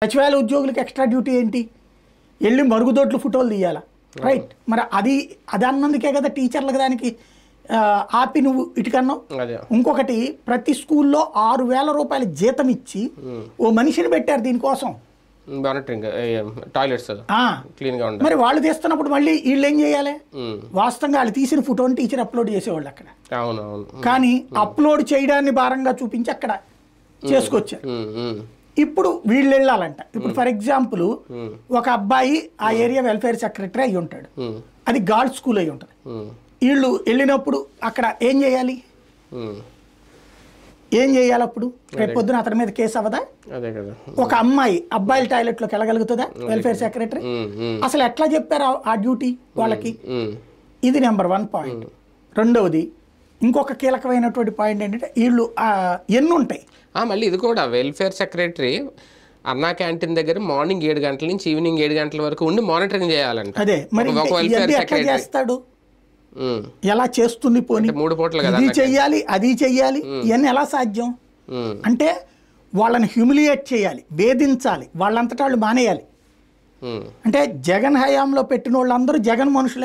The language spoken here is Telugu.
సచివాలయ ఉద్యోగులకు ఎక్స్ట్రా డ్యూటీ ఏంటి? వెళ్ళి మరుగుదొడ్లు ఫోటోలు తీయాలా, రైట్? మరి అది అన్నందుకే కదా టీచర్లకు దానికి ఆపి నువ్వు ఇటుకన్నావు. ఇంకొకటి, ప్రతి స్కూల్లో 6,000 రూపాయల జీతం ఇచ్చి ఓ మనిషిని పెట్టారు దీనికోసం, మరి వాళ్ళు తీస్తున్నప్పుడు మళ్ళీ వీళ్ళు ఏం చేయాలి? వాస్తవంగా వాళ్ళు తీసిన ఫోటోని టీచర్ అప్లోడ్ చేసేవాళ్ళు అక్కడ, కానీ అప్లోడ్ చేయడాన్ని భారంగా చూపించి అక్కడ చేసుకొచ్చారు. ఇప్పుడు వీళ్ళు వెళ్ళాలంట. ఇప్పుడు ఫర్ ఎగ్జాంపుల్ ఒక అబ్బాయి ఆ ఏరియా వెల్ఫేర్ సెక్రటరీ అయి ఉంటాడు, అది గర్ల్స్ స్కూల్ అయి ఉంటుంది. వీళ్ళు వెళ్ళినప్పుడు అక్కడ ఏం చేయాలి? అప్పుడు రేపు పొద్దున అతని మీద కేసు అవ్వదా? ఒక అమ్మాయి అబ్బాయిల టాయిలెట్లోకి వెళ్ళగలుగుతుందా వెల్ఫేర్ సెక్రటరీ? అసలు ఎట్లా చెప్పారు ఆ డ్యూటీ వాళ్ళకి? ఇది నెంబర్ 1 పాయింట్. రెండవది, ఇంకొక కీలకమైనటువంటి పాయింట్ ఏంటంటే వీళ్ళు ఎన్ని ఉంటాయి మళ్ళీ ఇది కూడా వెల్ఫేర్ సెక్రటరీ అన్నా క్యాంటీన్ దగ్గర మార్నింగ్ 7 గంటల నుంచి ఈవినింగ్ 7 గంటల వరకు ఉండి మానిటరింగ్ చేయాలంట. అదే మరి ఎట్లా చేస్తాడు? ఎలా చేస్తుంది? పోనీ 3 పూటలు కదా, ఇది చెయ్యాలి అది చెయ్యాలి, ఇవన్నీ ఎలా సాధ్యం? అంటే వాళ్ళని హ్యూమిలియేట్ చేయాలి, వేధించాలి, వాళ్ళంతటా వాళ్ళు మానేయాలి. అంటే జగన్ హయాంలో పెట్టిన వాళ్ళందరూ జగన్ మనుషులే